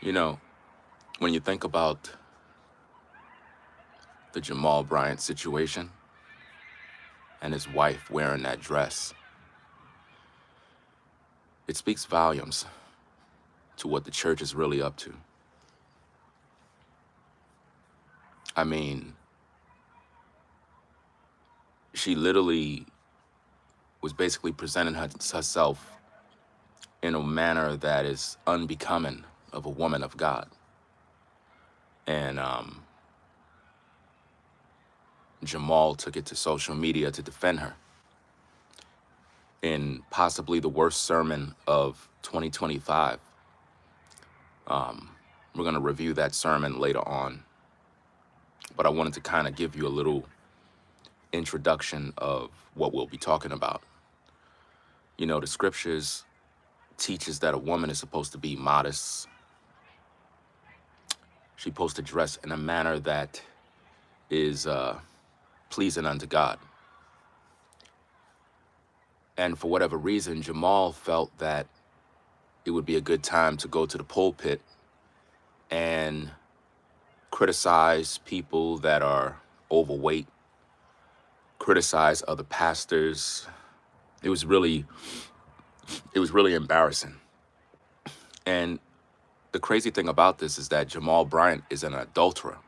You know, when you think about the Jamal Bryant situation and his wife wearing that dress, it speaks volumes to what the church is really up to. I mean, she literally was basically presenting herself in a manner that is unbecoming of a woman of God. And Jamal took it to social media to defend her in possibly the worst sermon of 2025. We're going to review that sermon later on, but I wanted to kind of give you a little introduction of what we'll be talking about. You know, the scriptures teaches that a woman is supposed to be modest. She's supposed to dress in a manner that is pleasing unto God. And for whatever reason, Jamal felt that it would be a good time to go to the pulpit and criticize people that are overweight, criticize other pastors. It was really embarrassing. And the crazy thing about this is that Jamal Bryant is an adulterer.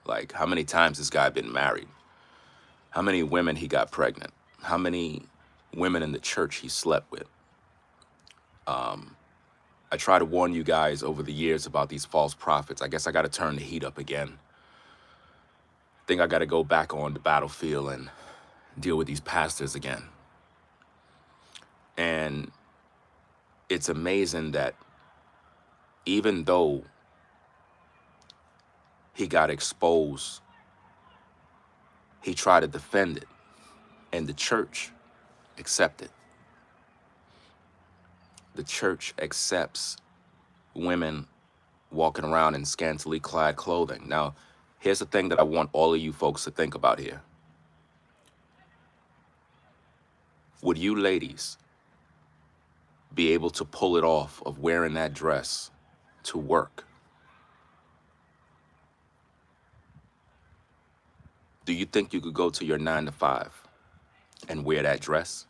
Like, how many times this guy been married? How many women he got pregnant? How many women in the church he slept with? I try to warn you guys over the years about these false prophets. I guess I got to turn the heat up again. I think I got to go back on the battlefield and deal with these pastors again. And it's amazing that even though he got exposed, he tried to defend it, and the church accepted. The church accepts women walking around in scantily clad clothing. Now, here's the thing that I want all of you folks to think about here. Would you ladies be able to pull it off of wearing that dress to work? Do you think you could go to your 9 to 5 and wear that dress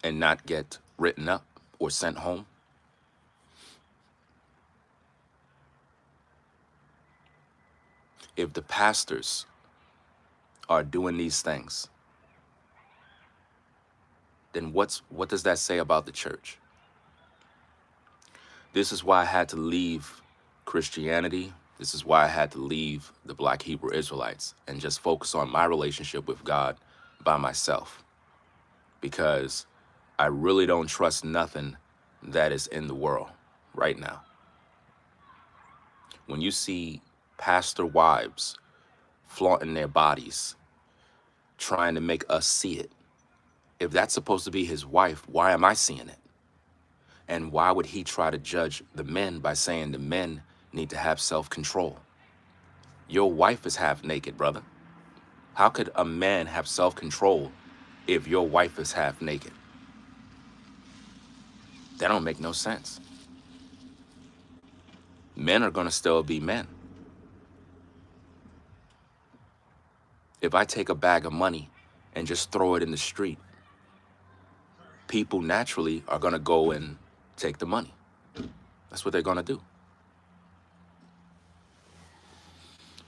and not get written up or sent home? If the pastors are doing these things, then what does that say about the church? This is why I had to leave Christianity. This is why I had to leave the Black Hebrew Israelites and just focus on my relationship with God by myself. Because I really don't trust nothing that is in the world right now. When you see pastor wives flaunting their bodies, trying to make us see it, if that's supposed to be his wife, why am I seeing it? And why would he try to judge the men by saying the men need to have self-control? Your wife is half naked, brother. How could a man have self-control if your wife is half naked? That don't make no sense. Men are gonna still be men. If I take a bag of money and just throw it in the street, people naturally are gonna go and take the money. That's what they're gonna do.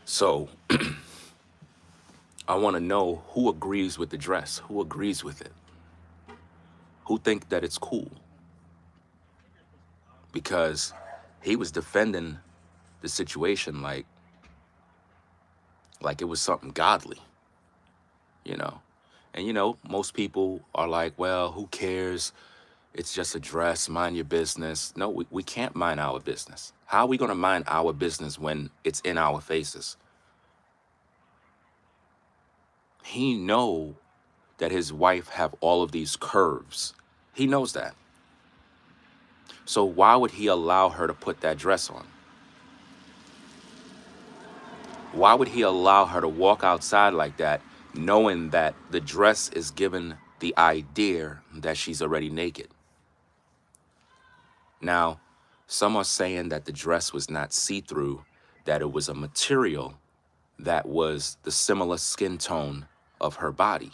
So I wanna know who agrees with the dress, who agrees with it, who think that it's cool. Because he was defending the situation like it was something godly, you know? And, you know, most people are like, well, who cares? It's just a dress, mind your business. No, we can't mind our business. How are we gonna mind our business when it's in our faces? He know that his wife have all of these curves. He knows that. So why would he allow her to put that dress on? Why would he allow her to walk outside like that, knowing that the dress is given the idea that she's already naked? Now, Some are saying that the dress was not see-through, that it was a material that was the similar skin tone of her body.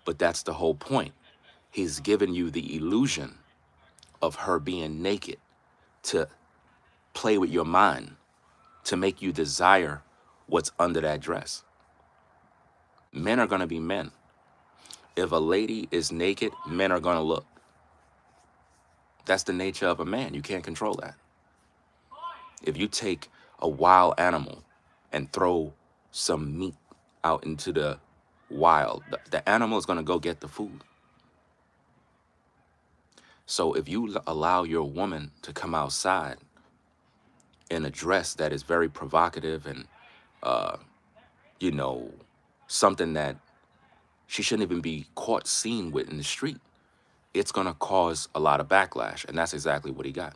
But that's the whole point. He's given you the illusion of her being naked to play with your mind, to make you desire what's under that dress. Men are going to be men. If a lady is naked, men are going to look. That's the nature of a man. You can't control that. If you take a wild animal and throw some meat out into the wild, the animal is going to go get the food. So if you allow your woman to come outside in a dress that is very provocative and, you know, something that she shouldn't even be caught seen with in the street, it's going to cause a lot of backlash. And that's exactly what he got.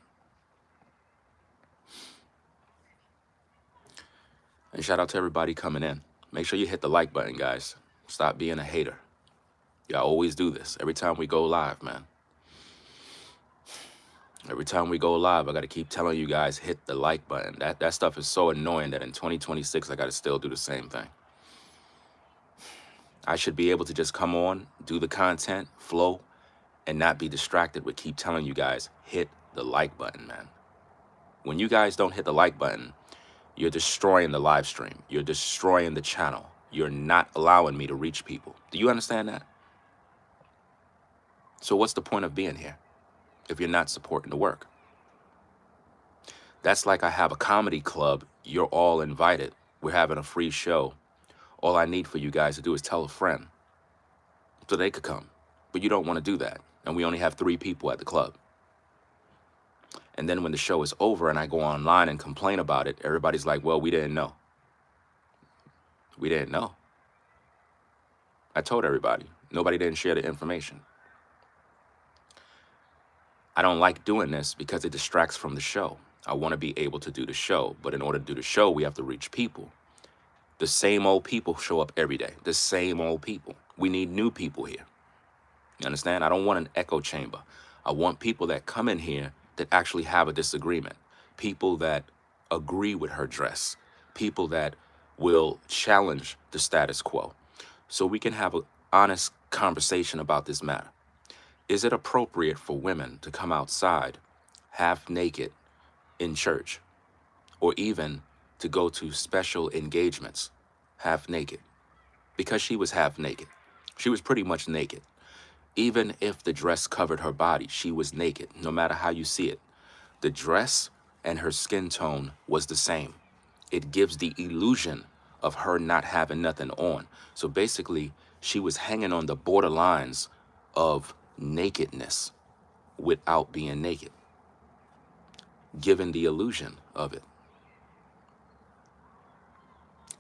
And shout out to everybody coming in. Make sure you hit the like button, guys. Stop being a hater. Y'all always do this every time we go live, man. Every time we go live, I got to keep telling you guys, hit the like button. That stuff is so annoying that in 2026, I got to still do the same thing. I should be able to just come on, do the content, flow, and not be distracted with keep telling you guys, hit the like button, man. When you guys don't hit the like button, you're destroying the live stream. You're destroying the channel. You're not allowing me to reach people. Do you understand that? So what's the point of being here if you're not supporting the work? That's like I have a comedy club. You're all invited. We're having a free show. All I need for you guys to do is tell a friend so they could come. But you don't want to do that. And we only have 3 people at the club. And then when the show is over and I go online and complain about it, everybody's like, well, we didn't know. We didn't know. I told everybody. Nobody didn't share the information. I don't like doing this because it distracts from the show. I want to be able to do the show. But in order to do the show, we have to reach people. The same old people show up every day. The same old people. We need new people here. You understand? I don't want an echo chamber. I want people that come in here that actually have a disagreement. People that agree with her dress. People that will challenge the status quo. So we can have an honest conversation about this matter. Is it appropriate for women to come outside half naked in church, or even to go to special engagements half naked? Because she was half naked. She was pretty much naked. Even if the dress covered her body, she was naked, no matter how you see it. The dress and her skin tone was the same. It gives the illusion of her not having nothing on. So basically, she was hanging on the borderlines of nakedness without being naked, given the illusion of it.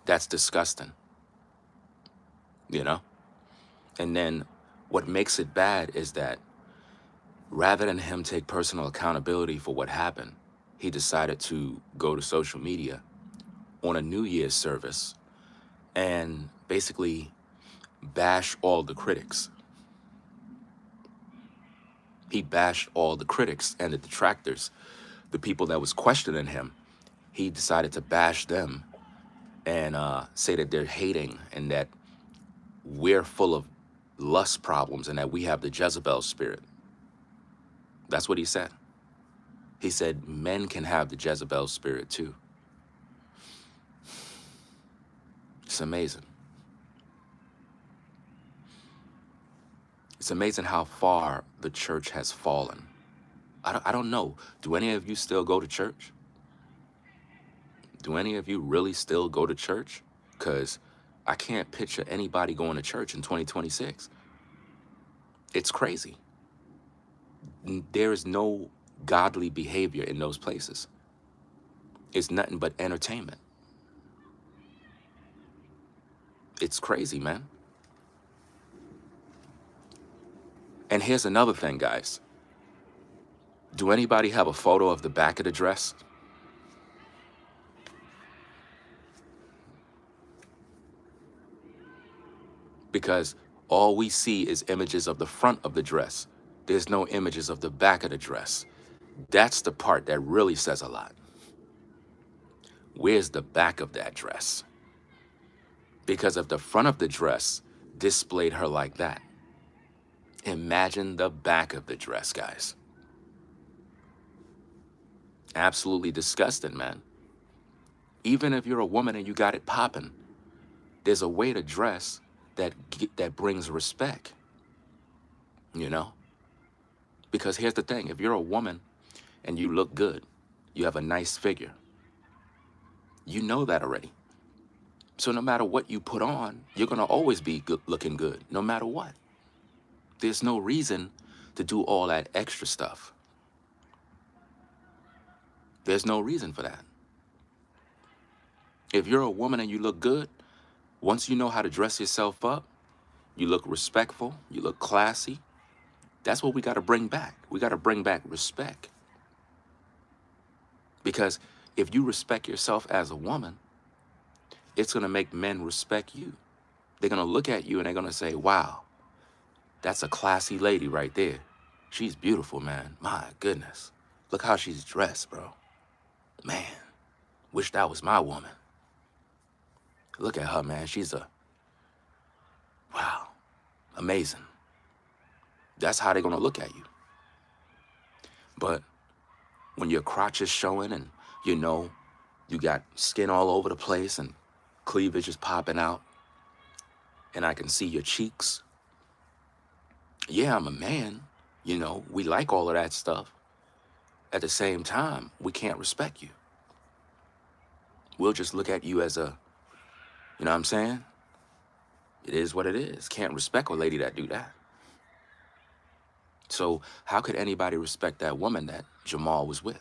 That's disgusting, you know? And then what makes it bad is that rather than him take personal accountability for what happened, he decided to go to social media on a New Year's service and basically bash all the critics. He bashed all the critics and the detractors, the people that was questioning him. He decided to bash them and say that they're hating and that we're full of lust problems and that we have the Jezebel spirit. That's what he said. He said men can have the Jezebel spirit too. It's amazing. It's amazing how far the church has fallen. I don't know. Do any of you still go to church? Do any of you really still go to church? Because I can't picture anybody going to church in 2026. It's crazy. There is no godly behavior in those places. It's nothing but entertainment. It's crazy, man. And here's another thing, guys. Do anybody have a photo of the back of the dress? Because all we see is images of the front of the dress. There's no images of the back of the dress. That's the part that really says a lot. Where's the back of that dress? Because if the front of the dress displayed her like that, imagine the back of the dress, guys. Absolutely disgusting, man. Even if you're a woman and you got it popping, there's a way to dress that brings respect, you know? Because here's the thing, if you're a woman and you look good, you have a nice figure, you know that already. So no matter what you put on, you're gonna always be good, looking good, no matter what. There's no reason to do all that extra stuff. There's no reason for that. If you're a woman and you look good, once you know how to dress yourself up, you look respectful, you look classy. That's what we got to bring back. We got to bring back respect. Because if you respect yourself as a woman, it's going to make men respect you. They're going to look at you and they're going to say, wow, that's a classy lady right there. She's beautiful, man. My goodness. Look how she's dressed, bro. Man, wish that was my woman. Look at her, man. Wow, amazing. That's how they're going to look at you. But when your crotch is showing and you know you got skin all over the place and cleavage is popping out and I can see your cheeks. Yeah, I'm a man. You know, we like all of that stuff. At the same time, we can't respect you. We'll just look at you as you know what I'm saying? It is what it is. Can't respect a lady that do that. So how could anybody respect that woman that Jamal was with?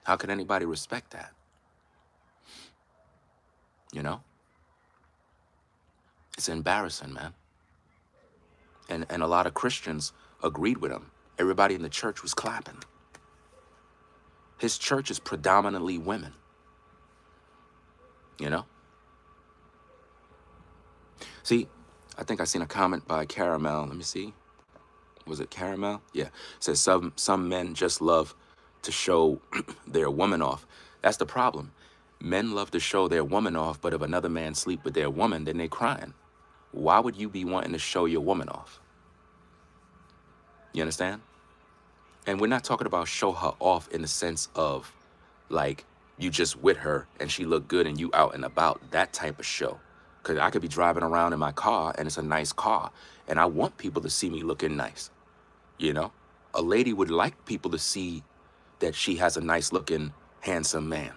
How could anybody respect that? You know? It's embarrassing, man. And a lot of Christians agreed with him. Everybody in the church was clapping. His church is predominantly women. You know? See, I think I seen a comment by Caramel. Let me see. Was it Caramel? Yeah. It says some men just love to show their woman off. That's the problem. Men love to show their woman off, but if another man sleep with their woman, then they crying. Why would you be wanting to show your woman off? You understand? And we're not talking about show her off in the sense of like you just with her and she look good and you out and about, that type of show. Because I could be driving around in my car and it's a nice car and I want people to see me looking nice. You know, a lady would like people to see that she has a nice looking, handsome man.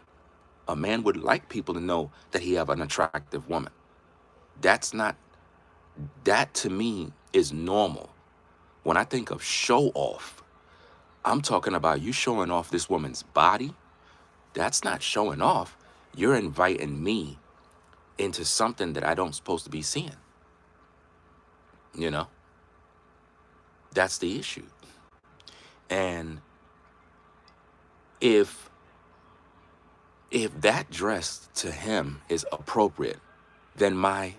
A man would like people to know that he have an attractive woman. That to me is normal. When I think of show off, I'm talking about you showing off this woman's body. That's not showing off. You're inviting me into something that I don't supposed to be seeing. You know? That's the issue. And if that dress to him is appropriate, then my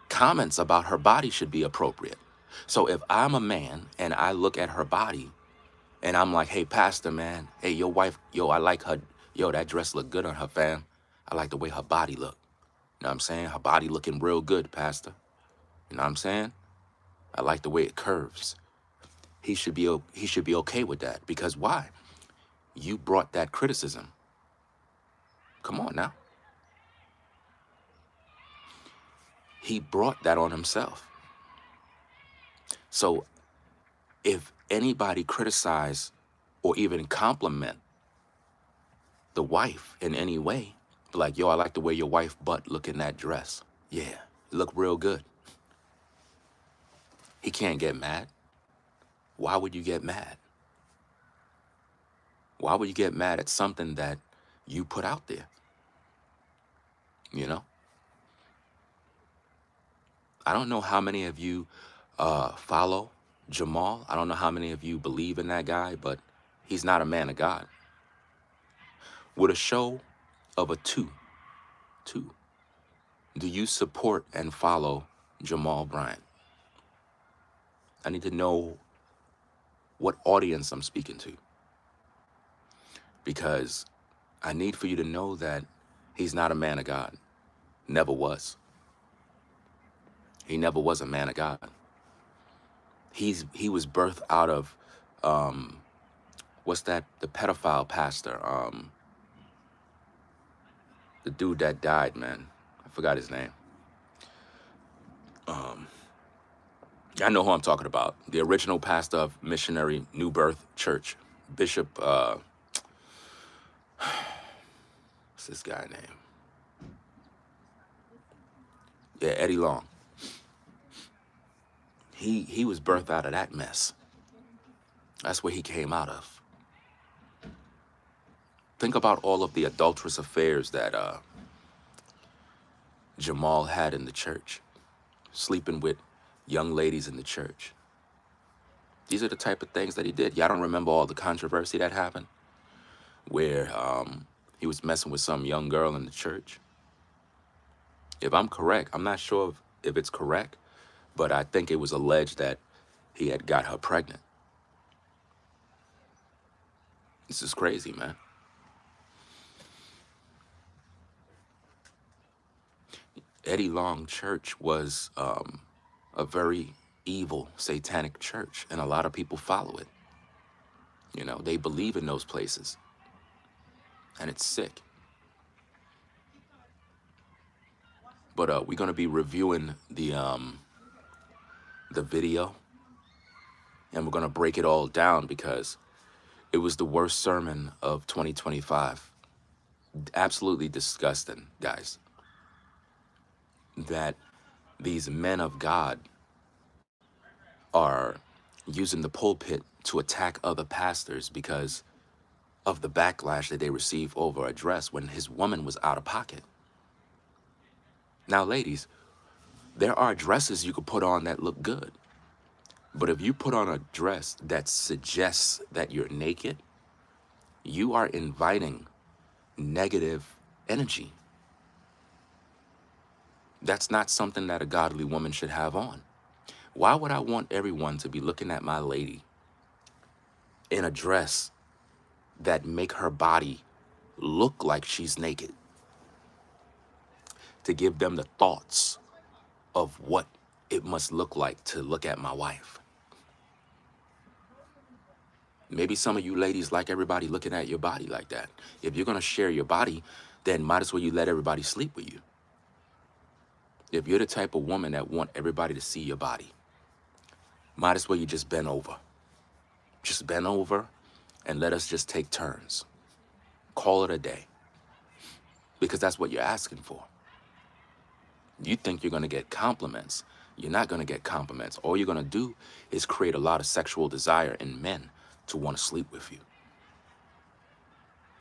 comments about her body should be appropriate. So if I'm a man and I look at her body and I'm like, hey, pastor, man, hey, your wife, yo, I like her. Yo, that dress look good on her, fam. I like the way her body look. You know what I'm saying? Her body looking real good, pastor. You know what I'm saying? I like the way it curves. He should be okay with that. Because why? You brought that criticism. Come on now. He brought that on himself. So if anybody criticize or even compliment the wife in any way, like, yo, I like the way your wife butt look in that dress. Yeah, look real good. He can't get mad. Why would you get mad? Why would you get mad at something that you put out there? You know? I don't know how many of you follow Jamal. I don't know how many of you believe in that guy, but he's not a man of God. With a show of a two, do you support and follow Jamal Bryant? I need to know what audience I'm speaking to, because I need for you to know that he's not a man of God. Never was. He never was a man of God. He was birthed out of what's that? The pedophile pastor, the dude that died, man. I forgot his name. I know who I'm talking about. The original pastor of Missionary New Birth Church, Bishop. What's this guy name? Yeah, Eddie Long. He was birthed out of that mess. That's where he came out of. Think about all of the adulterous affairs that Jamal had in the church, sleeping with young ladies in the church. These are the type of things that he did. Y'all don't remember all the controversy that happened, where he was messing with some young girl in the church. If I'm correct, I'm not sure if it's correct, but I think it was alleged that he had got her pregnant. This is crazy, man. Eddie Long Church was a very evil, satanic church, and a lot of people follow it. You know, they believe in those places, and it's sick. But we're gonna be reviewing the video, and we're gonna break it all down because it was the worst sermon of 2025. Absolutely disgusting, guys. That these men of God are using the pulpit to attack other pastors because of the backlash that they receive over a dress when his woman was out of pocket. Now, ladies, there are dresses you could put on that look good. But if you put on a dress that suggests that you're naked, you are inviting negative energy. That's not something that a godly woman should have on. Why would I want everyone to be looking at my lady in a dress that make her body look like she's naked? To give them the thoughts of what it must look like to look at my wife. Maybe some of you ladies like everybody looking at your body like that. If you're gonna share your body, then might as well you let everybody sleep with you. If you're the type of woman that want everybody to see your body, might as well you just bend over. Just bend over and let us just take turns. Call it a day. Because that's what you're asking for. You think you're gonna get compliments. You're not gonna get compliments. All you're gonna do is create a lot of sexual desire in men to want to sleep with you.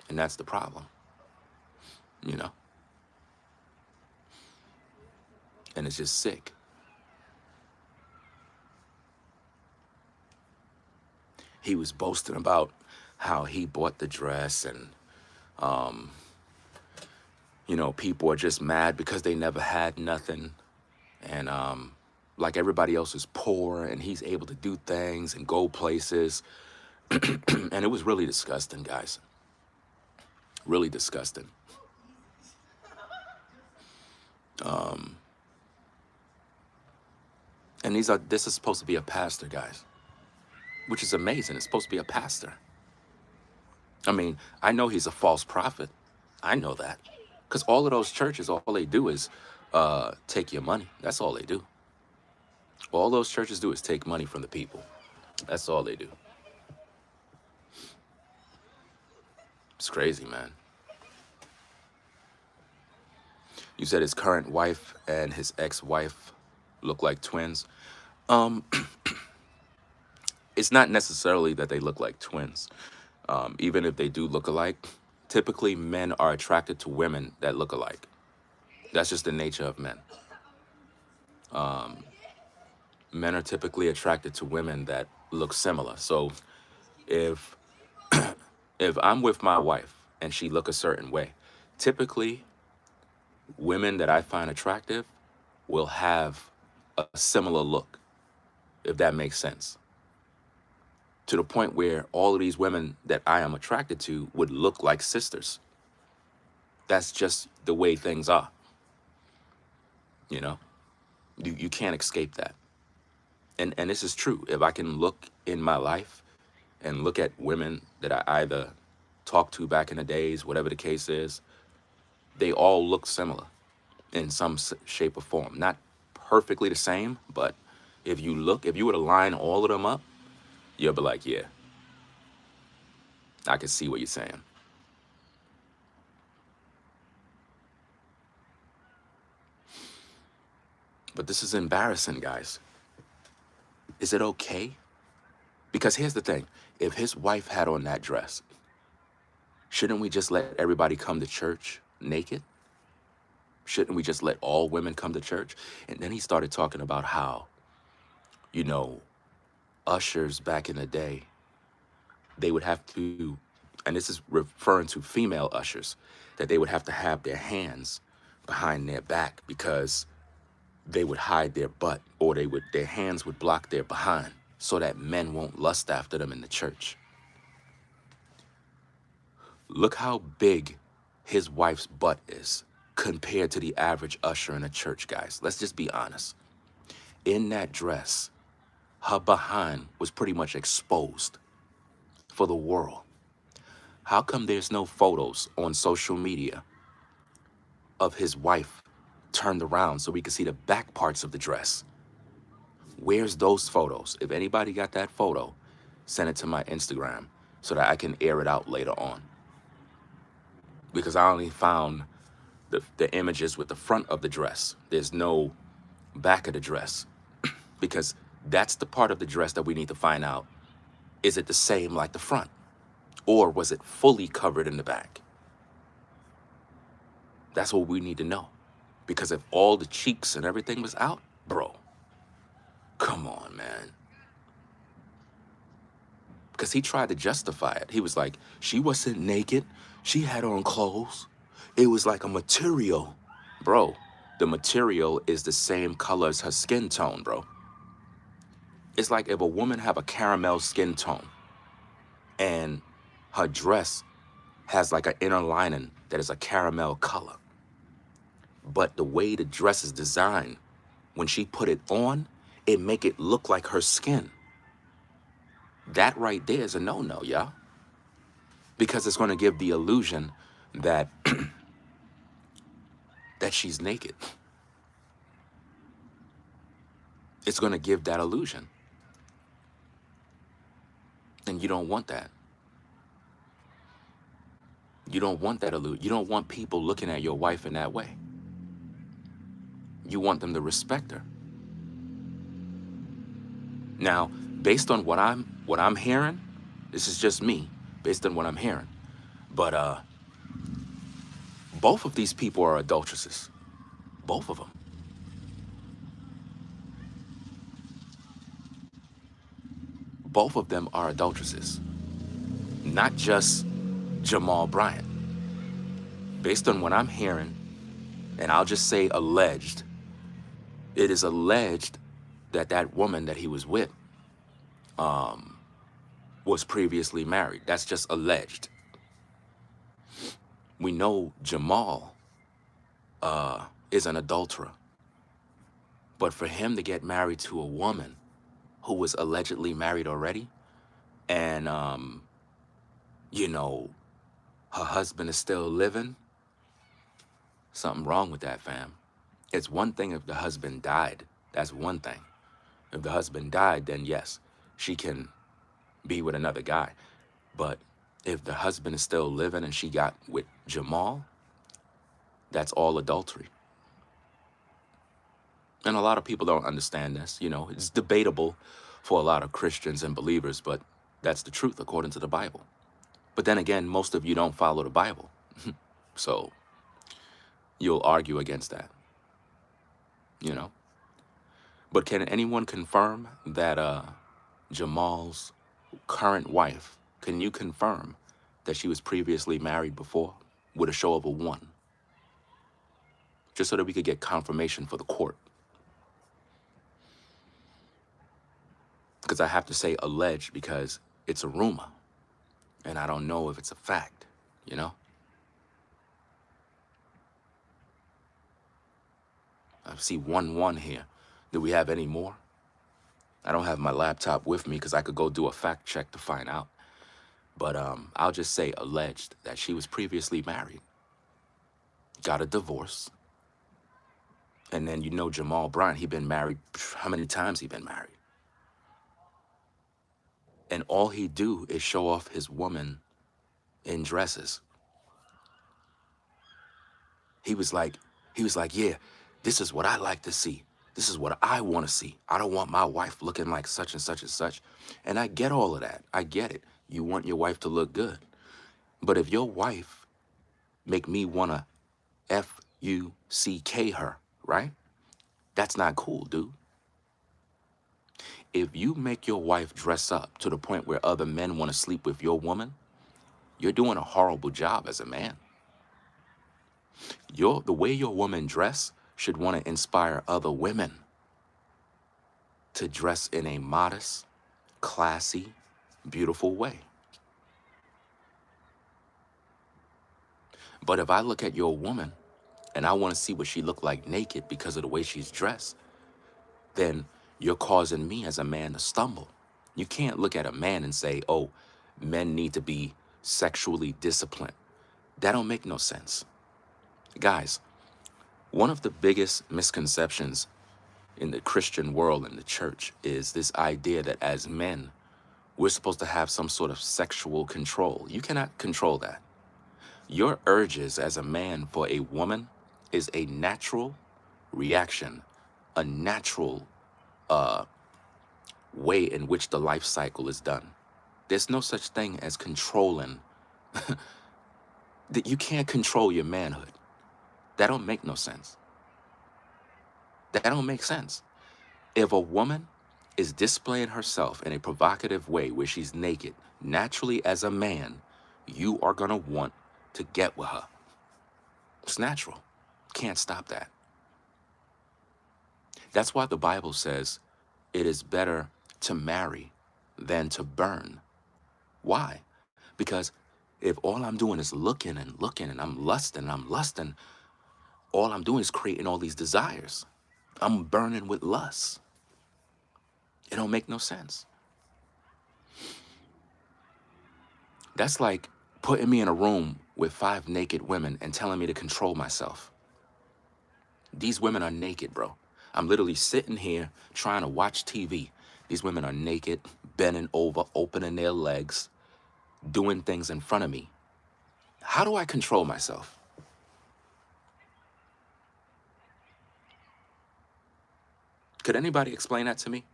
And that's the problem, you know? And it's just sick. He was boasting about how he bought the dress and, you know, people are just mad because they never had nothing. And like everybody else is poor and he's able to do things and go places. And it was really disgusting, guys. Really disgusting. And this is supposed to be a pastor, guys, which is amazing. It's supposed to be a pastor. I mean, I know he's a false prophet. I know that. Because all of those churches, all they do is take your money. That's all they do. All those churches do is take money from the people. That's all they do. It's crazy, man. You said his current wife and his ex-wife look like twins. It's not necessarily that they look like twins. Even if they do look alike, typically men are attracted to women that look alike. That's just the nature of men. Men are typically attracted to women that look similar. So if if I'm with my wife and she look a certain way, typically women that I find attractive will have a similar look, if that makes sense. to the point where all of these women that I am attracted to would look like sisters. That's just the way things are, you know? You can't escape that. And this is true. If I can look in my life and look at women that I either talked to back in the days, whatever the case is, they all look similar in some shape or form. Not perfectly the same, but if you were to line all of them up, you'll be like, yeah, I can see what you're saying. But this is embarrassing, guys. Is it okay? Because here's the thing. If his wife had on that dress, shouldn't we just let everybody come to church naked? Shouldn't we just let all women come to church? And then he started talking about how, you know, ushers back in the day, they would have to, and this is referring to female ushers, that they would have to have their hands behind their back because they would hide their butt, or their hands would block their behind so that men won't lust after them in the church. Look how big his wife's butt is compared to the average usher in a church, guys. Let's just be honest. In that dress, her behind was pretty much exposed for the world. How come there's no photos on social media of his wife turned around so we can see the back parts of the dress? Where's those photos? If anybody got that photo, send it to my Instagram so that I can air it out later on. Because I only found the images with the front of the dress. There's no back of the dress. Because that's the part of the dress that we need to find out. Is it the same like the front? Or was it fully covered in the back? That's what we need to know. Because if all the cheeks and everything was out, bro, come on, man. Because he tried to justify it. He was like, she wasn't naked. She had on clothes. It was like a material. Bro, the material is the same color as her skin tone, bro. It's like if a woman have a caramel skin tone and her dress has like an inner lining that is a caramel color. But the way the dress is designed, when she put it on, it make it look like her skin. That right there is a no-no, y'all. Because it's going to give the illusion that that she's naked. It's going to give that illusion. And you don't want that. You don't want that illusion. You don't want people looking at your wife in that way. You want them to respect her. Now, based on what I'm hearing, this is just me, based on what I'm hearing. But both of these people are adulteresses. Both of them. Both of them are adulteresses. Not just Jamal Bryant. Based on what I'm hearing, and I'll just say alleged, it is alleged that that woman that he was with was previously married. That's just alleged. We know Jamal is an adulterer. But for him to get married to a woman who was allegedly married already, and, you know, her husband is still living, something wrong with that, fam. It's one thing if the husband died. That's one thing. If the husband died, then yes, she can be with another guy. But if the husband is still living and she got with Jamal, that's all adultery. And a lot of people don't understand this. You know, it's debatable for a lot of Christians and believers, but that's the truth according to the Bible. But then again, most of you don't follow the Bible. So you'll argue against that, you know. But can anyone confirm that Jamal's current wife, can you confirm that she was previously married before with a show of a 1? Just so that we could get confirmation for the court. Because I have to say alleged because It's a rumor, and I don't know if it's a fact, you know? I see 1-1 here. Do we have any more? I don't have my laptop with me because I could go do a fact check to find out. But I'll just say alleged that she was previously married, got a divorce, and then you know Jamal Bryant, he been married, how many times he been married? And all he do is show off his woman in dresses. He was like, yeah, this is what I like to see. This is what I want to see. I don't want my wife looking like such and such and such. And I get all of that. I get it. You want your wife to look good. But if your wife make me want to F-U-C-K her, right? That's not cool, dude. If you make your wife dress up to the point where other men want to sleep with your woman, you're doing a horrible job as a man. The way your woman dress should want to inspire other women to dress in a modest, classy, beautiful way. But if I look at your woman and I want to see what she look like naked because of the way she's dressed, then you're causing me as a man to stumble. You can't look at a man and say, oh, men need to be sexually disciplined. That don't make no sense. Guys, one of the biggest misconceptions in the Christian world and the church is this idea that as men, we're supposed to have some sort of sexual control. You cannot control that. Your urges as a man for a woman is a natural reaction, a natural way in which the life cycle is done. There's no such thing as controlling. That you can't control your manhood. That don't make no sense. That don't make sense. If a woman is displaying herself in a provocative way where she's naked, naturally as a man, you are gonna want to get with her. It's natural. Can't stop that. That's why the Bible says it is better to marry than to burn. Why? Because if all I'm doing is looking and looking and I'm lusting, all I'm doing is creating all these desires. I'm burning with lust. It don't make no sense. That's like putting me in a room with 5 naked women and telling me to control myself. These women are naked, bro. I'm literally sitting here trying to watch TV. These women are naked, bending over, opening their legs, doing things in front of me. How do I control myself? Could anybody explain that to me?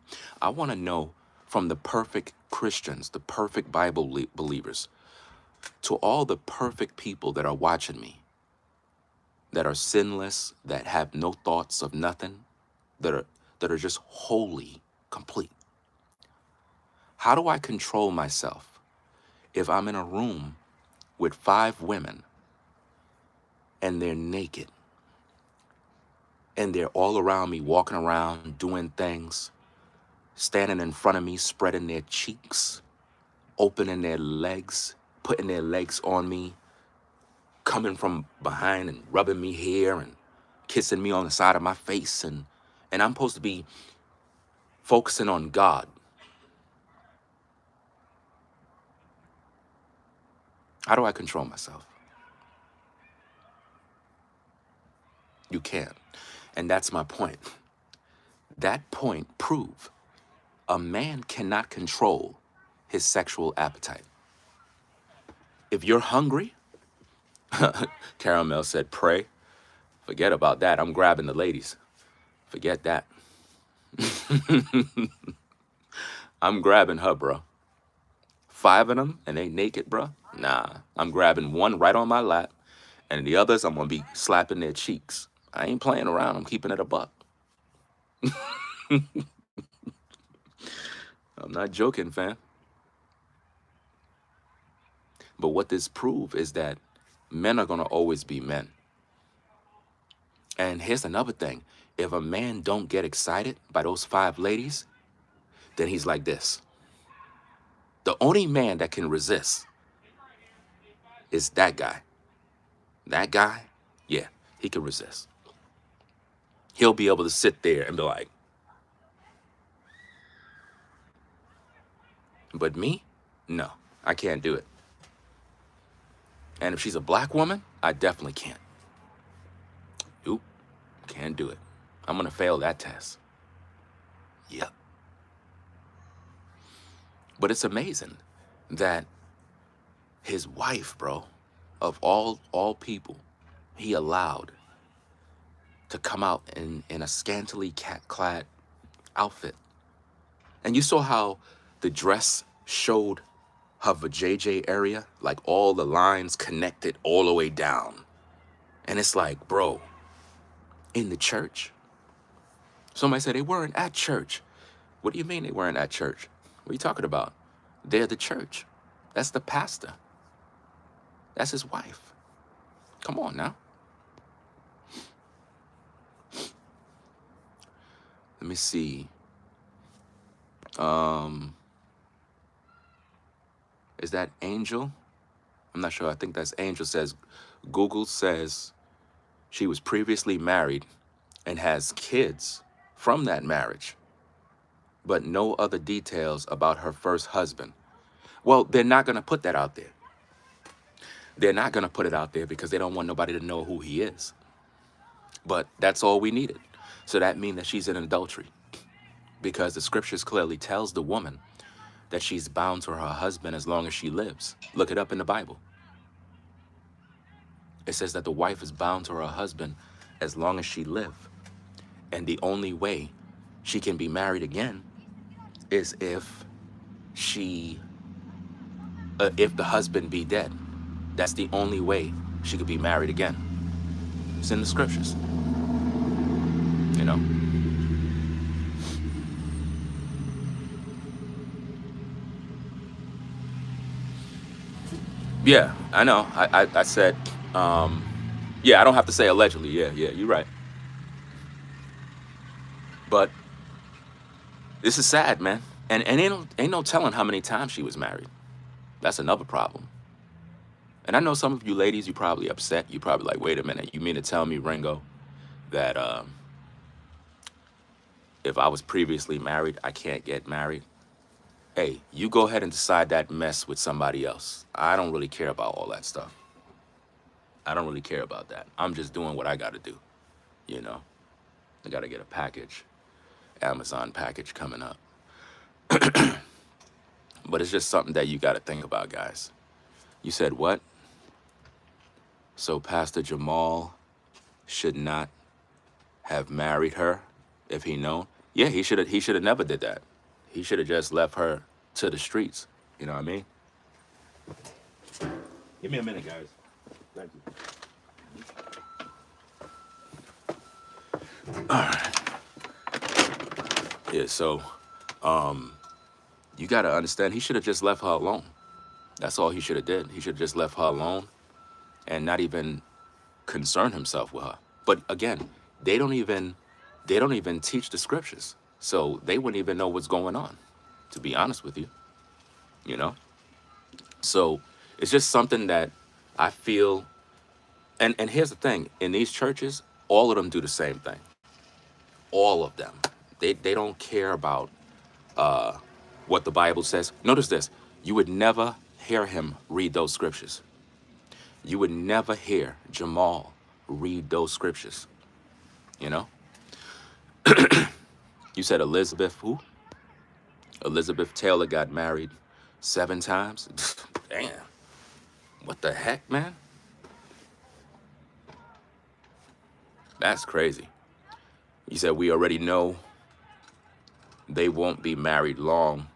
I want to know from the perfect Christians, the perfect Bible believers, to all the perfect people that are watching me, that are sinless, that have no thoughts of nothing, that are just wholly complete. How do I control myself if I'm in a room with 5 women and they're naked and they're all around me, walking around, doing things, standing in front of me, spreading their cheeks, opening their legs, putting their legs on me, coming from behind and rubbing me here and kissing me on the side of my face, and I'm supposed to be focusing on God. How do I control myself? You can't. And that's my point. That point proves a man cannot control his sexual appetite. If you're hungry, Caramel said, pray. Forget about that. I'm grabbing the ladies. Forget that. I'm grabbing her, bro. 5 of them and they naked, bro. Nah, I'm grabbing one right on my lap and the others I'm gonna be slapping their cheeks. I ain't playing around. I'm keeping it a buck. I'm not joking, fam. But what this proves is that men are gonna always be men. And here's another thing. If a man don't get excited by those 5 ladies, then he's like this. The only man that can resist is that guy. That guy, yeah, he can resist. He'll be able to sit there and be like, but me? No, I can't do it. And if she's a black woman, I definitely can't. Oop, can't do it. I'm gonna fail that test. Yep. But it's amazing that his wife, bro, of all people, he allowed to come out in a scantily clad outfit. And you saw how the dress showed her vajayjay area, like all the lines connected all the way down. And it's like, bro, in the church? Somebody said they weren't at church. What do you mean they weren't at church? What are you talking about? They're the church. That's the pastor. That's his wife. Come on now. Let me see. Is that Angel? I'm not sure. I think that's Angel says, Google says she was previously married and has kids from that marriage, but no other details about her first husband. Well, they're not going to put that out there. They're not going to put it out there because they don't want nobody to know who he is. But that's all we needed. So that means that she's in adultery, because the scriptures clearly tells the woman that she's bound to her husband as long as she lives. Look it up in the Bible. It says that the wife is bound to her husband as long as she lives. And the only way she can be married again is if the husband be dead. That's the only way she could be married again. It's in the scriptures. You know? Yeah, I know. I said, yeah, I don't have to say allegedly. Yeah, you're right. But this is sad, man. And ain't no telling how many times she was married. That's another problem. And I know some of you ladies, you probably upset. You probably like, wait a minute, you mean to tell me, Ringo, that if I was previously married, I can't get married? Hey, you go ahead and decide that mess with somebody else. I don't really care about all that stuff. I don't really care about that. I'm just doing what I got to do. You know, I got to get a package, Amazon package coming up. But it's just something that you got to think about, guys. You said what? So Pastor Jamal should not have married her if he known? Yeah, he should have never did that. He should have just left her to the streets. You know what I mean? Give me a minute, guys. Thank you. All right. Yeah, so you got to understand, he should have just left her alone. That's all he should have did. He should have just left her alone and not even concern himself with her. But again, they don't even teach the scriptures. So they wouldn't even know what's going on, to be honest with you. You know? So it's just something that I feel, and here's the thing, in these churches, all of them do the same thing. All of them. They don't care about what the Bible says. Notice this, you would never hear him read those scriptures. You would never hear Jamal read those scriptures. You know? You said Elizabeth who? Elizabeth Taylor got married 7 times? Damn. What the heck, man? That's crazy. You said we already know they won't be married long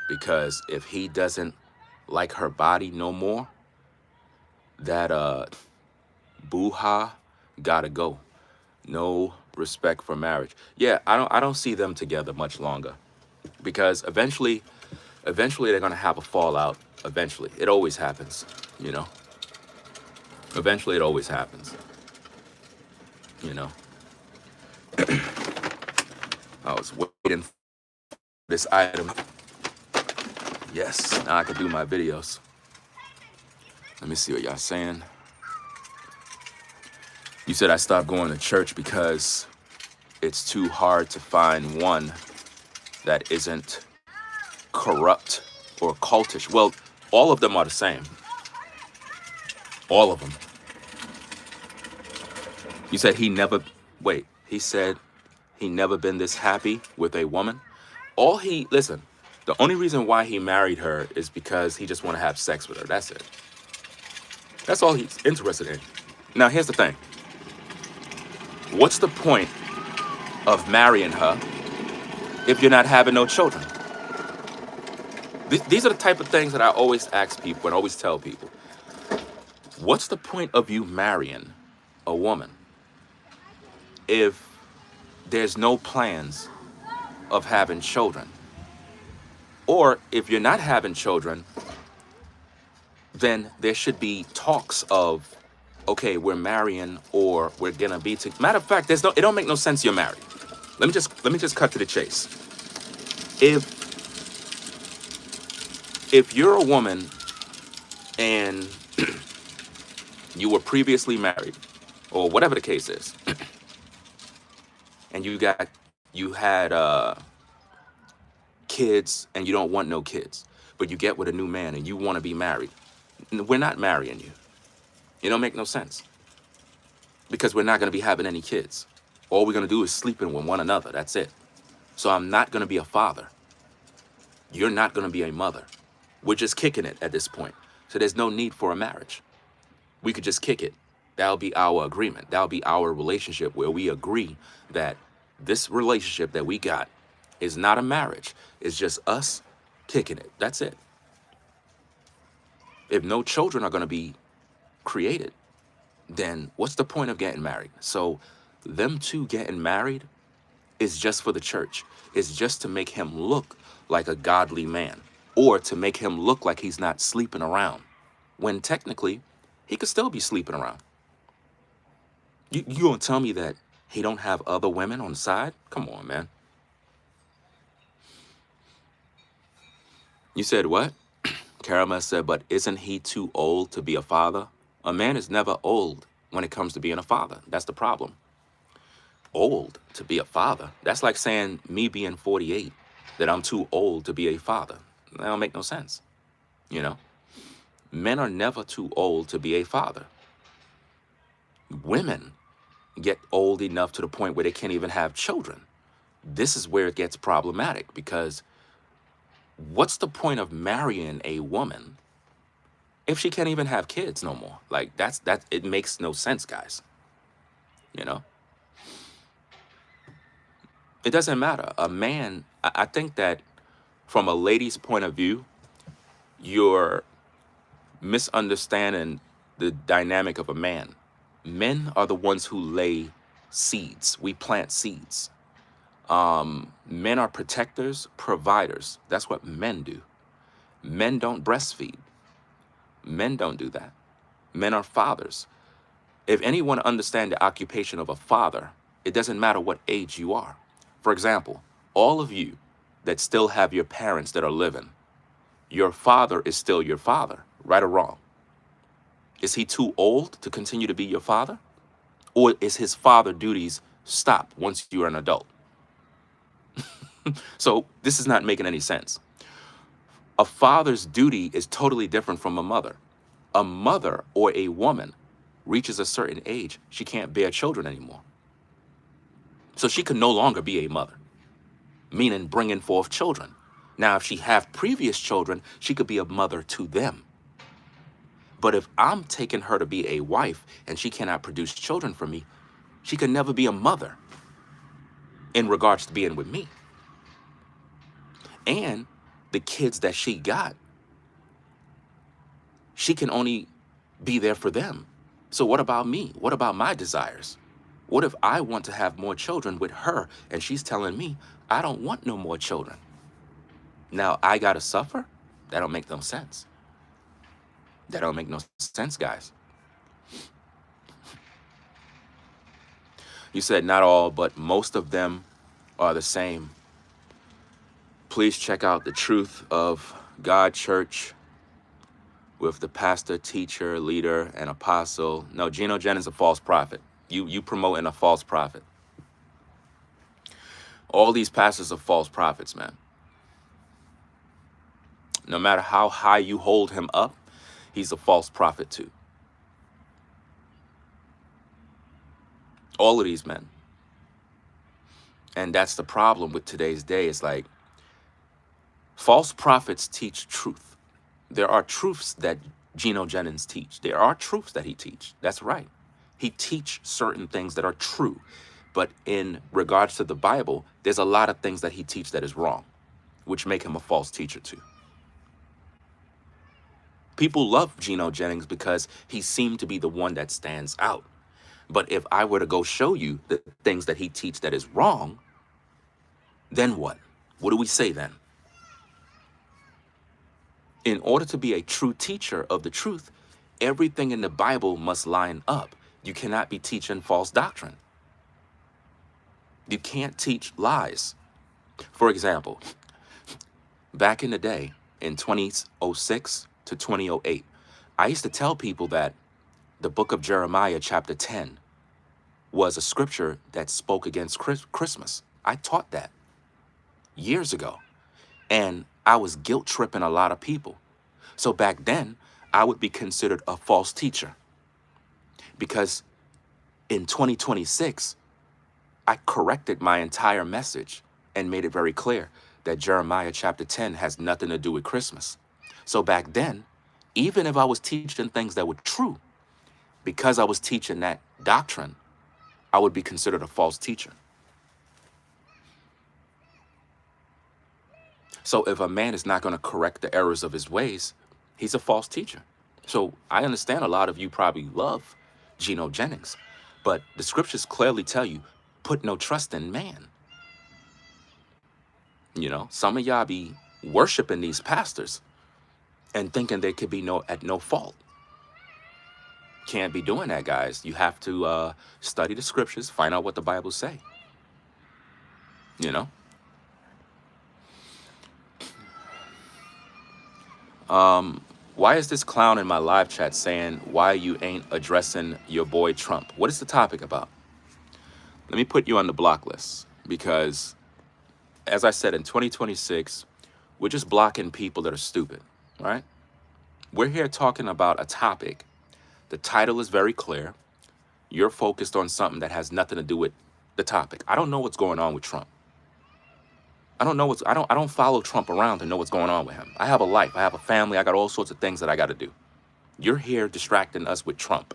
because if he doesn't like her body no more, that boo-ha gotta go. No respect for marriage. Yeah, I don't see them together much longer because eventually they're gonna have a fallout. Eventually, it always happens, you know. Eventually, it always happens, you know. I was waiting for this item. Yes, now I can do my videos. Let me see what y'all saying. You said I stopped going to church because it's too hard to find one that isn't corrupt or cultish. Well, all of them are the same. All of them. You said he said he never been this happy with a woman. Listen, the only reason why he married her is because he just want to have sex with her. That's it. That's all he's interested in. Now, here's the thing. What's the point of marrying her if you're not having no children? These are the type of things that I always ask people and always tell people. What's the point of you marrying a woman if there's no plans of having children? Or if you're not having children, then there should be talks of, okay, we're marrying or we're gonna be together. Matter of fact, it don't make no sense you're married. Let me just cut to the chase. If you're a woman and you were previously married, or whatever the case is, and you had kids and you don't want no kids, but you get with a new man and you want to be married, we're not marrying you. It don't make no sense because we're not going to be having any kids. All we're going to do is sleeping with one another. That's it. So I'm not going to be a father. You're not going to be a mother. We're just kicking it at this point. So there's no need for a marriage. We could just kick it. That'll be our agreement. That'll be our relationship where we agree that this relationship that we got is not a marriage. It's just us kicking it. That's it. If no children are going to be created, then what's the point of getting married? So them two getting married is just for the church. It's just to make him look like a godly man, or to make him look like he's not sleeping around, when technically he could still be sleeping around. You gonna tell me that he don't have other women on the side? Come on, man. You said what? Caramel said, but isn't he too old to be a father? A man is never old when it comes to being a father. That's the problem. Old to be a father. That's like saying me being 48, that I'm too old to be a father. That don't make no sense. You know? Men are never too old to be a father. Women get old enough to the point where they can't even have children. This is where it gets problematic, because what's the point of marrying a woman if she can't even have kids no more? Like, it makes no sense, guys. You know? It doesn't matter. A man, I think that from a lady's point of view, you're misunderstanding the dynamic of a man. Men are the ones who lay seeds. We plant seeds. Men are protectors, providers. That's what men do. Men don't breastfeed. Men don't do that. Men are fathers. If anyone understands the occupation of a father, it doesn't matter what age you are. For example, all of you that still have your parents that are living, your father is still your father, right or wrong? Is he too old to continue to be your father? Or is his father duties stop once you're an adult? So this is not making any sense. A father's duty is totally different from a mother. A mother or a woman reaches a certain age, she can't bear children anymore. So she can no longer be a mother, meaning bringing forth children. Now, if she have previous children, she could be a mother to them. But if I'm taking her to be a wife and she cannot produce children for me, she can never be a mother in regards to being with me. And the kids that she got, she can only be there for them. So what about me? What about my desires? What if I want to have more children with her and she's telling me I don't want no more children? Now I gotta suffer? That don't make no sense. That don't make no sense, guys. You said not all, but most of them are the same. Please check out the truth of God church with the pastor, teacher, leader, and apostle. No, Geno Jennings a false prophet. You promoting a false prophet. All these pastors are false prophets, man. No matter how high you hold him up, he's a false prophet too. All of these men. And that's the problem with today's day. It's like false prophets teach truth. There are truths that Geno Jennings teach. There are truths that he teach. That's right. He teach certain things that are true. But in regards to the Bible, there's a lot of things that he teach that is wrong, which make him a false teacher too. People love Geno Jennings because he seemed to be the one that stands out. But if I were to go show you the things that he teach that is wrong, then what? What do we say then? In order to be a true teacher of the truth, everything in the Bible must line up. You cannot be teaching false doctrine. You can't teach lies. For example, back in the day, in 2006 to 2008, I used to tell people that the book of Jeremiah chapter 10 was a scripture that spoke against Christmas. I taught that years ago. And I was guilt tripping a lot of people. So back then, I would be considered a false teacher. Because in 2026, I corrected my entire message and made it very clear that Jeremiah chapter 10 has nothing to do with Christmas. So back then, even if I was teaching things that were true, because I was teaching that doctrine, I would be considered a false teacher. So if a man is not going to correct the errors of his ways, he's a false teacher. So I understand a lot of you probably love Geno Jennings, but the scriptures clearly tell you, put no trust in man. You know, some of y'all be worshiping these pastors and thinking they could be at no fault. Can't be doing that, guys. You have to study the scriptures, find out what the Bible say. You know? Why is this clown in my live chat saying why you ain't addressing your boy Trump? What is the topic about? Let me put you on the block list because, as I said, in 2026, we're just blocking people that are stupid, right? We're here talking about a topic. The title is very clear. You're focused on something that has nothing to do with the topic. I don't know what's going on with Trump. I don't follow Trump around to know what's going on with him. I have a life. I have a family. I got all sorts of things that I got to do. You're here distracting us with Trump.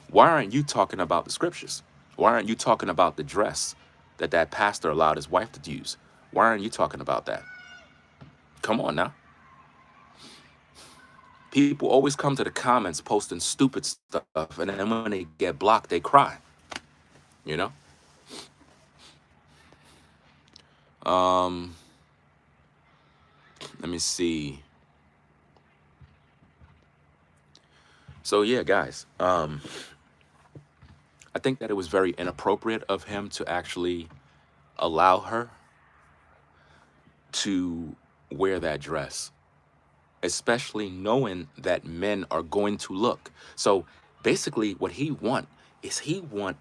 Why aren't you talking about the scriptures? Why aren't you talking about the dress that pastor allowed his wife to use? Why aren't you talking about that? Come on now. People always come to the comments posting stupid stuff, and then when they get blocked, they cry. You know? Let me see. So yeah, guys, I think that it was very inappropriate of him to actually allow her to wear that dress, especially knowing that men are going to look. So basically what he want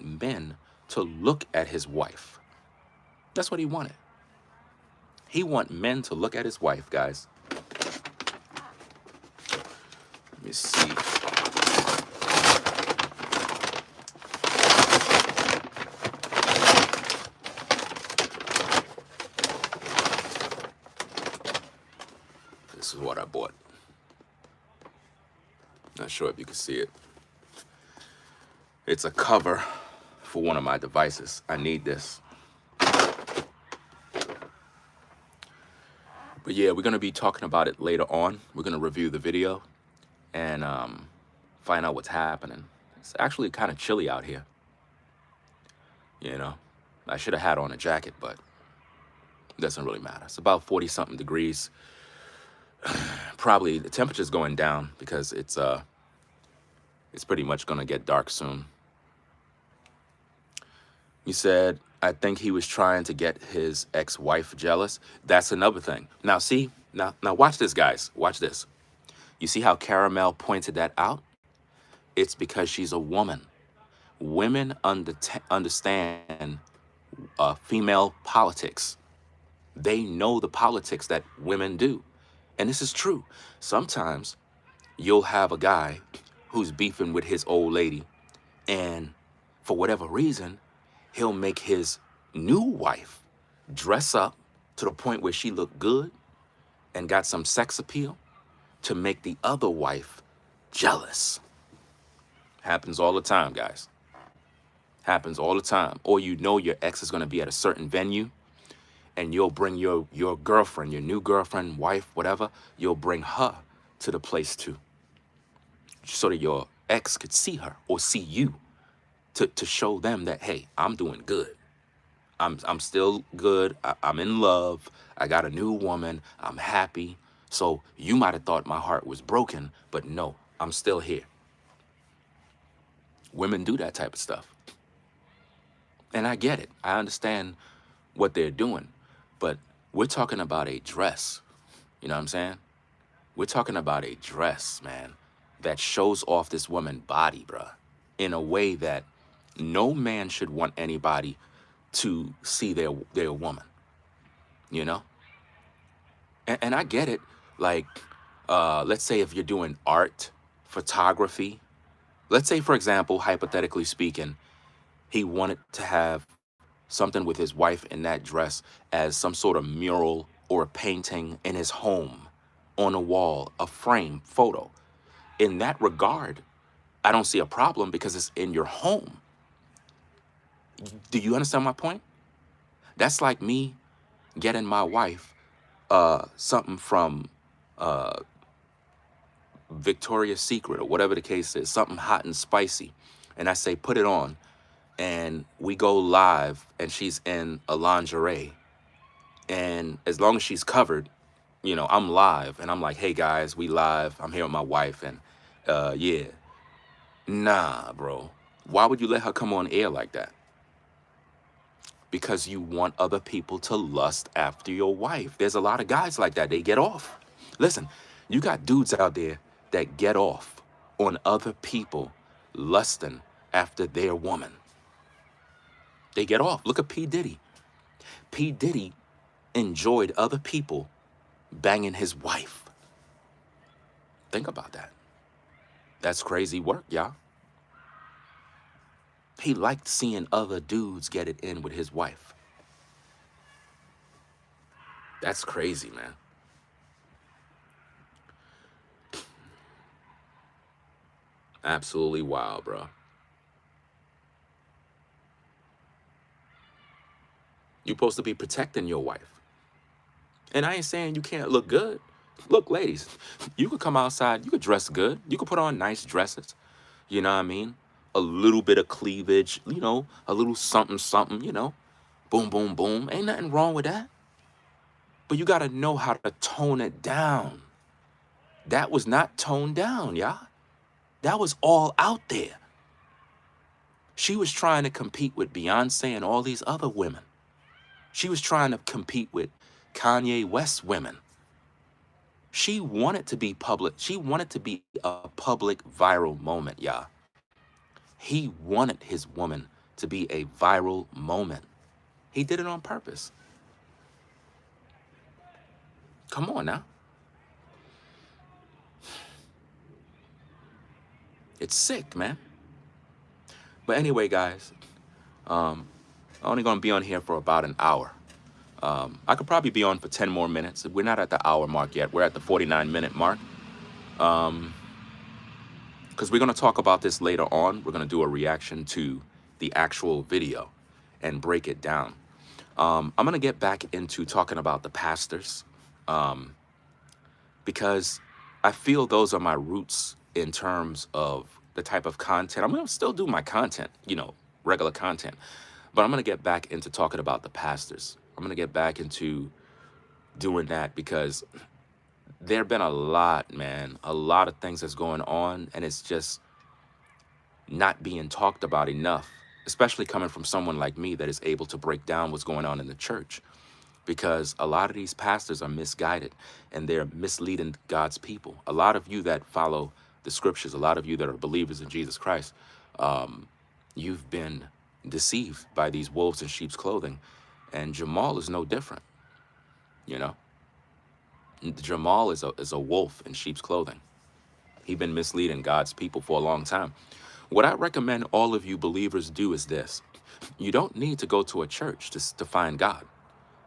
men to look at his wife. That's what he wanted. He want men to look at his wife, guys. Let me see. This is what I bought. Not sure if you can see it. It's a cover for one of my devices. I need this. But yeah, we're going to be talking about it later on. We're going to review the video and find out what's happening. It's actually kind of chilly out here. You know, I should have had on a jacket, but it doesn't really matter. It's about 40-something degrees. Probably the temperature's going down because it's pretty much going to get dark soon. You said, I think he was trying to get his ex-wife jealous. That's another thing. Now, see, now watch this, guys. Watch this. You see how Caramel pointed that out? It's because she's a woman. Women understand female politics. They know the politics that women do. And this is true. Sometimes you'll have a guy who's beefing with his old lady, and for whatever reason, he'll make his new wife dress up to the point where she looked good and got some sex appeal to make the other wife jealous. Happens all the time, guys. Happens all the time. Or you know your ex is going to be at a certain venue, and you'll bring your girlfriend, your new girlfriend, wife, whatever, you'll bring her to the place too, so that your ex could see her or see you, to show them that, hey, I'm doing good. I'm still good. I'm in love. I got a new woman. I'm happy. So you might have thought my heart was broken, but no, I'm still here. Women do that type of stuff. And I get it. I understand what they're doing. But we're talking about a dress. You know what I'm saying? We're talking about a dress, man, that shows off this woman's body, bruh, in a way that no man should want anybody to see their woman, you know? And I get it. Like, let's say if you're doing art, photography, let's say, for example, hypothetically speaking, he wanted to have something with his wife in that dress as some sort of mural or a painting in his home, on a wall, a frame, photo. In that regard, I don't see a problem because it's in your home. Do you understand my point? That's like me getting my wife something from Victoria's Secret or whatever the case is, something hot and spicy. And I say, put it on. And we go live and she's in a lingerie. And as long as she's covered, you know, I'm live and I'm like, hey guys, we live. I'm here with my wife. And yeah, nah, bro. Why would you let her come on air like that? Because you want other people to lust after your wife. There's a lot of guys like that. They get off. Listen, you got dudes out there that get off on other people lusting after their woman. They get off. Look at P. Diddy. P. Diddy enjoyed other people banging his wife. Think about that. That's crazy work, y'all. He liked seeing other dudes get it in with his wife. That's crazy, man. Absolutely wild, bro. You're supposed to be protecting your wife. And I ain't saying you can't look good. Look, ladies, you could come outside, you could dress good, you could put on nice dresses, you know what I mean? A little bit of cleavage, you know, a little something, something, you know, boom, boom, boom. Ain't nothing wrong with that. But you got to know how to tone it down. That was not toned down, y'all. That was all out there. She was trying to compete with Beyonce and all these other women. She was trying to compete with Kanye West women. She wanted to be public. She wanted to be a public viral moment, y'all. He wanted his woman to be a viral moment. He did it on purpose. Come on now. It's sick, man. But anyway, guys, I'm only going to be on here for about an hour. I could probably be on for 10 more minutes. We're not at the hour mark yet. We're at the 49-minute mark. Because we're going to talk about this later on. We're going to do a reaction to the actual video and break it down. I'm going to get back into talking about the pastors, because I feel those are my roots in terms of the type of content. I'm going to still do my content, you know, regular content. But I'm going to get back into talking about the pastors. I'm going to get back into doing that because there have been a lot, man, a lot of things that's going on, and it's just not being talked about enough. especially coming from someone like me that is able to break down what's going on in the church, because a lot of these pastors are misguided and they're misleading God's people. A lot of you that follow the scriptures, a lot of you that are believers in Jesus Christ, you've been deceived by these wolves in sheep's clothing. And Jamal is no different, you know. Jamal is a wolf in sheep's clothing. He's been misleading God's people for a long time. What I recommend all of you believers do is this. You don't need to go to a church to find God.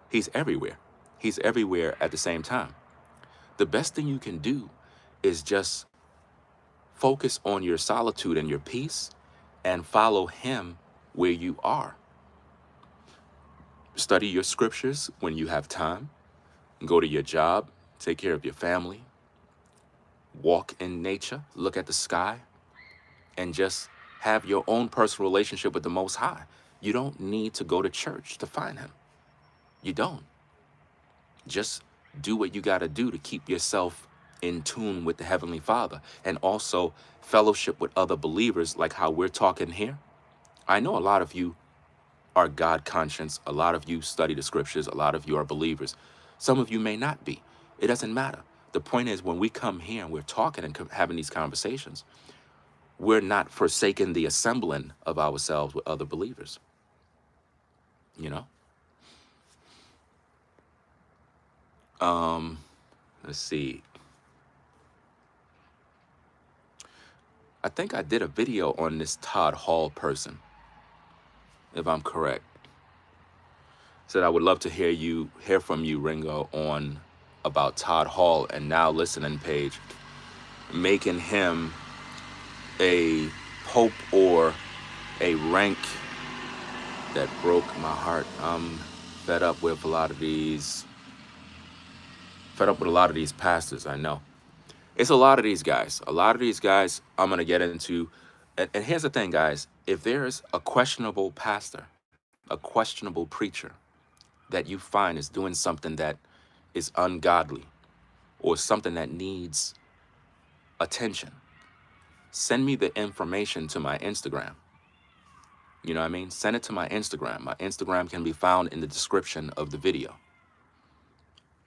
He's everywhere. He's everywhere at the same time. The best thing you can do is just focus on your solitude and your peace and follow him where you are. Study your scriptures when you have time. Go to your job, take care of your family, walk in nature, look at the sky, and just have your own personal relationship with the Most High. You don't need to go to church to find him. You don't. Just do what you got to do to keep yourself in tune with the Heavenly Father, and also fellowship with other believers like how we're talking here. I know a lot of you are God conscious. A lot of you study the scriptures. A lot of you are believers. Some of you may not be. It doesn't matter. The point is, when we come here and we're talking and having these conversations, we're not forsaking the assembling of ourselves with other believers. You know? Let's see. I think I did a video on this Todd Hall person, if I'm correct. Said I would love to hear from you, Ringo, on about Todd Hall and Now Listening page, making him a pope or a rank that broke my heart. I'm fed up with a lot of these pastors. I know. It's a lot of these guys. A lot of these guys I'm going to get into. And here's the thing, guys. If there's a questionable pastor, a questionable preacher that you find is doing something that is ungodly or something that needs attention, send me the information to my Instagram. You know what I mean? Send it to my Instagram. My Instagram can be found in the description of the video.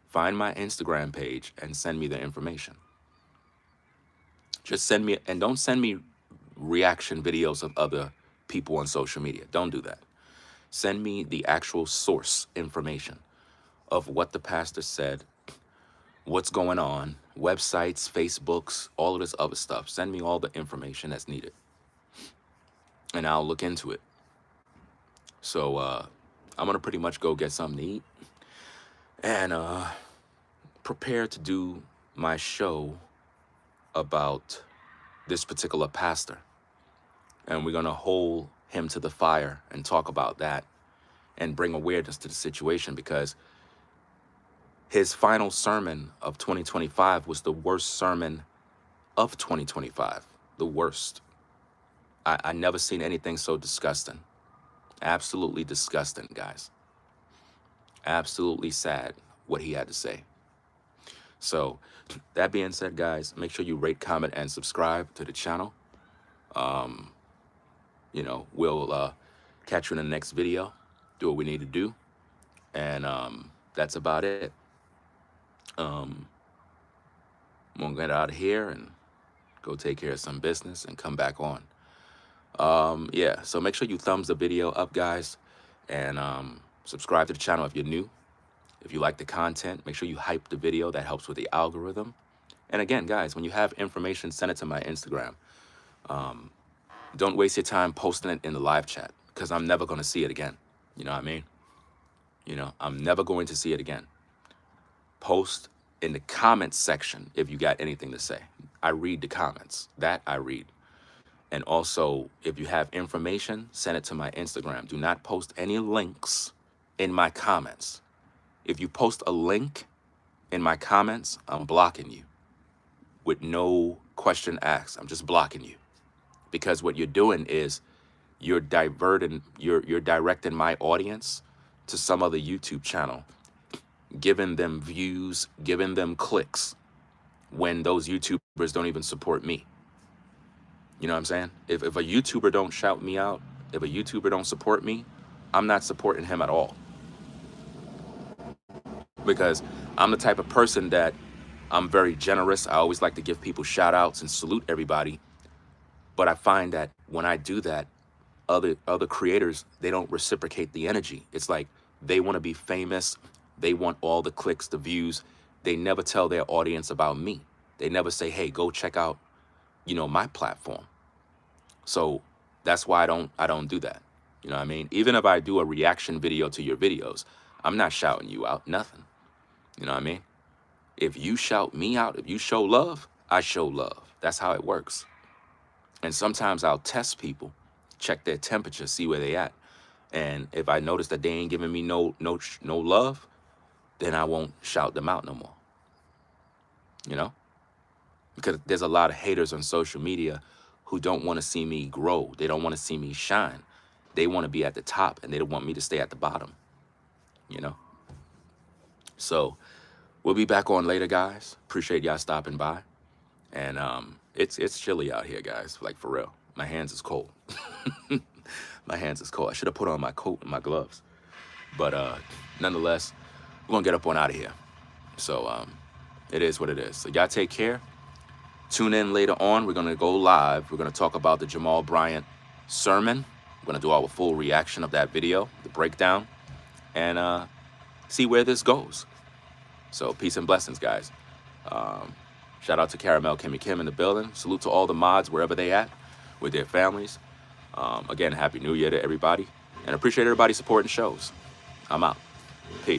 Find my Instagram page and send me the information. Just send me, and don't send me reaction videos of other people on social media. Don't do that. Send me the actual source information of what the pastor said, what's going on, websites, Facebooks, all of this other stuff. Send me all the information that's needed, and I'll look into it. So I'm going to pretty much go get something to eat and prepare to do my show about this particular pastor. And we're going to hold him to the fire and talk about that and bring awareness to the situation, because his final sermon of 2025 was the worst sermon of 2025. The worst. I never seen anything so disgusting. Absolutely disgusting, guys. Absolutely sad what he had to say. So that being said, guys, make sure you rate, comment, and subscribe to the channel. You know, we'll catch you in the next video, do what we need to do. And that's about it. I'm gonna get out of here and go take care of some business and come back on. Yeah, so make sure you thumbs the video up, guys, and subscribe to the channel if you're new. If you like the content, make sure you hype the video. That helps with the algorithm. And again, guys, when you have information, send it to my Instagram. Don't waste your time posting it in the live chat, because I'm never going to see it again. You know what I mean? You know, I'm never going to see it again. Post in the comments section if you got anything to say. I read the comments. That I read. And also, if you have information, send it to my Instagram. Do not post any links in my comments. If you post a link in my comments, I'm blocking you with no question asked. I'm just blocking you, because what you're doing is you're directing my audience to some other YouTube channel, giving them views, giving them clicks, when those YouTubers don't even support me. You know what I'm saying? If a YouTuber don't shout me out, If a YouTuber don't support me, I'm not supporting him at all. Because I'm the type of person that I'm very generous. I always like to give people shout outs and salute everybody. But I find that when I do that, other creators, they don't reciprocate the energy. It's like they want to be famous. They want all the clicks, the views. They never tell their audience about me. They never say, hey, go check out, my platform. So that's why I don't do that. You know what I mean? Even if I do a reaction video to your videos, I'm not shouting you out, nothing. You know what I mean? If you shout me out, if you show love, I show love. That's how it works. And sometimes I'll test people, check their temperature, see where they at. And if I notice that they ain't giving me no love, then I won't shout them out no more. Because there's a lot of haters on social media who don't want to see me grow. They don't want to see me shine. They want to be at the top, and they don't want me to stay at the bottom. So we'll be back on later, guys. Appreciate y'all stopping by. And it's chilly out here, guys. Like, for real. My hands is cold. My hands is cold. I should have put on my coat and my gloves. But nonetheless, we're going to get up on out of here. So it is what it is. So y'all take care. Tune in later on. We're going to go live. We're going to talk about the Jamal Bryant sermon. We're going to do our full reaction of that video, the breakdown, and see where this goes. So peace and blessings, guys. Shout out to Caramel Kimmy Kim in the building. Salute to all the mods wherever they at with their families. Again, Happy New Year to everybody. And appreciate everybody supporting shows. I'm out. Peace.